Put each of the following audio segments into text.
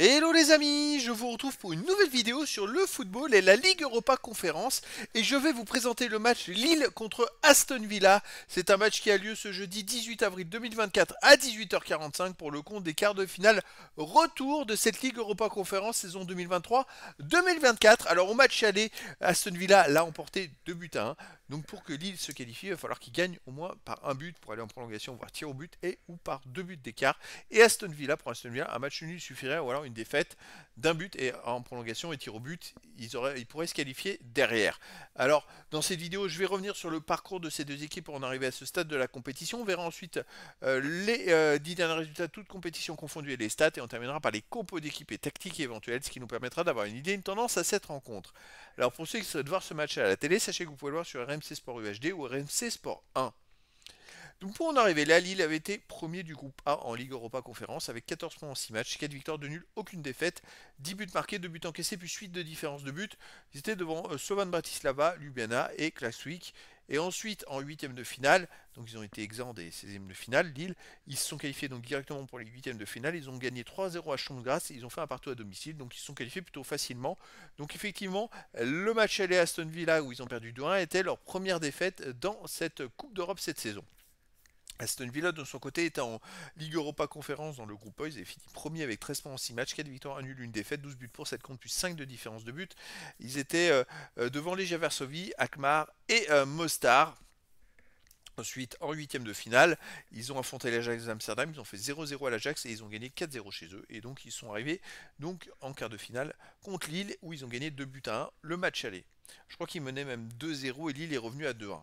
Hello les amis, je vous retrouve pour une nouvelle vidéo sur le football et la Ligue Europa Conférence et je vais vous présenter le match Lille contre Aston Villa. C'est un match qui a lieu ce jeudi 18 avril 2024 à 18h45 pour le compte des quarts de finale retour de cette Ligue Europa Conférence saison 2023-2024. Alors au match aller, Aston Villa l'a emporté 2 buts à 1. Donc pour que Lille se qualifie, il va falloir qu'il gagne au moins par un but pour aller en prolongation, voire tir au but, et ou par 2 buts d'écart. Et pour Aston Villa, un match nul suffirait, ou alors une défaite d'un but et en prolongation et tir au but, ils pourraient se qualifier derrière. Alors dans cette vidéo, je vais revenir sur le parcours de ces deux équipes pour en arriver à ce stade de la compétition. On verra ensuite les 10 derniers résultats, toutes compétitions confondues et les stats, et on terminera par les compos d'équipes et tactiques éventuelles, ce qui nous permettra d'avoir une idée, une tendance à cette rencontre. Alors pour ceux qui souhaitent voir ce match à la télé, sachez que vous pouvez le voir sur RMC Sport UHD ou RMC Sport 1. Donc pour en arriver là, Lille avait été premier du groupe A en Ligue Europa Conférence avec 14 points en 6 matchs, 4 victoires, 2 nuls, aucune défaite, 10 buts marqués, 2 buts encaissés, puis 8 de différence de but. Ils étaient devant Slovan Bratislava, Ljubljana et Klaksvik. Et ensuite, en huitième de finale, donc ils ont été exempts des 16e de finale, Lille, ils se sont qualifiés donc directement pour les huitièmes de finale. Ils ont gagné 3-0 à Sturm Graz et ils ont fait un partout à domicile, donc ils se sont qualifiés plutôt facilement. Donc effectivement, le match aller à Aston Villa où ils ont perdu 2-1 était leur première défaite dans cette Coupe d'Europe cette saison. Aston Villa, de son côté, était en Ligue Europa Conférence dans le groupe A. Ils avaient fini premier avec 13 points en 6 matchs, 4 victoires, 1 nul, 1 défaite, 12 buts pour 7 contre, plus 5 de différence de but. Ils étaient devant Legia Varsovie, Alkmaar et Mostar. Ensuite, en huitième de finale, ils ont affronté l'Ajax d'Amsterdam, ils ont fait 0-0 à l'Ajax et ils ont gagné 4-0 chez eux. Et donc ils sont arrivés donc en quart de finale contre Lille où ils ont gagné 2 buts à 1 le match aller. Je crois qu'ils menaient même 2-0 et Lille est revenu à 2-1,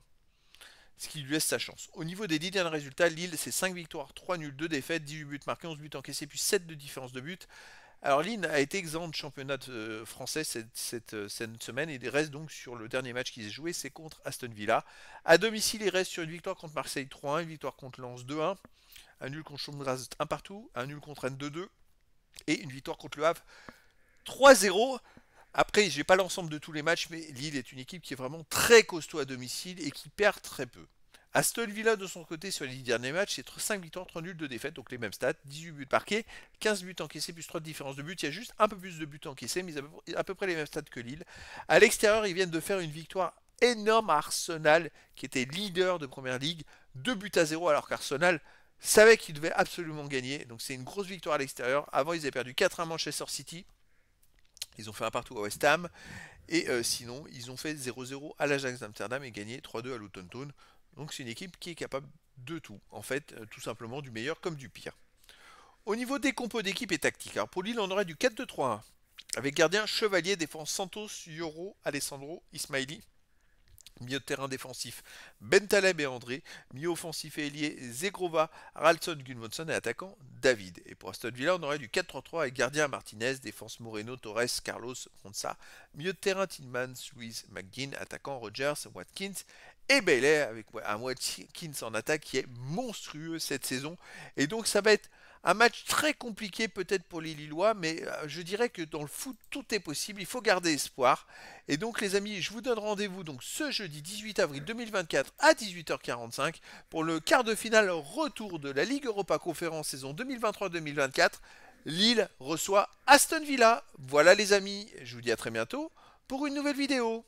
ce qui lui laisse sa chance. Au niveau des 10 derniers résultats, Lille, c'est 5 victoires, 3 nuls, 2 défaites, 18 buts marqués, 11 buts encaissés, puis 7 de différence de but. Alors Lille a été exempt de championnat français cette semaine et il reste donc sur le dernier match qu'ils aient joué, c'est contre Aston Villa. À domicile, il reste sur une victoire contre Marseille 3-1, une victoire contre Lens 2-1, un nul contre Sturm Graz 1 partout, un nul contre Rennes 2-2 et une victoire contre le Havre 3-0. Après, j'ai pas l'ensemble de tous les matchs, mais Lille est une équipe qui est vraiment très costaud à domicile et qui perd très peu. Aston Villa, de son côté, sur les 10 derniers matchs, c'est 5 victoires, 3 nuls, 2 défaites, donc les mêmes stats, 18 buts marqués, 15 buts encaissés, plus 3 de différence de but. Il y a juste un peu plus de buts encaissés, mais à peu près les mêmes stats que Lille. À l'extérieur, ils viennent de faire une victoire énorme à Arsenal, qui était leader de Première Ligue, 2 buts à 0, alors qu'Arsenal savait qu'il devait absolument gagner. Donc c'est une grosse victoire à l'extérieur. Avant, ils avaient perdu 4-1 à Manchester City. Ils ont fait un partout à West Ham. Et sinon, ils ont fait 0-0 à l'Ajax d'Amsterdam et gagné 3-2 à Luton Town. Donc c'est une équipe qui est capable de tout. En fait, tout simplement du meilleur comme du pire. Au niveau des compos d'équipe et tactique, alors pour Lille, on aurait du 4-2-3-1. Avec gardien Chevalier, défense Santos, Yoro, Alessandro, Ismaili. Milieu de terrain défensif Bentaleb et André, milieu offensif et ailier Zegrova, Ralston, Gunnarsson et attaquant David. Et pour Aston Villa, on aurait du 4-3-3 avec gardien Martinez, défense Moreno, Torres, Carlos, Ronsa, milieu de terrain Tillmans, Louis McGinn, attaquant Rogers, Watkins et Bailey avec un Watkins en attaque qui est monstrueux cette saison. Et donc ça va être un match très compliqué peut-être pour les Lillois, mais je dirais que dans le foot, tout est possible. Il faut garder espoir. Et donc les amis, je vous donne rendez-vous donc ce jeudi 18 avril 2024 à 18h45 pour le quart de finale retour de la Ligue Europa Conférence saison 2023-2024. Lille reçoit Aston Villa. Voilà les amis, je vous dis à très bientôt pour une nouvelle vidéo.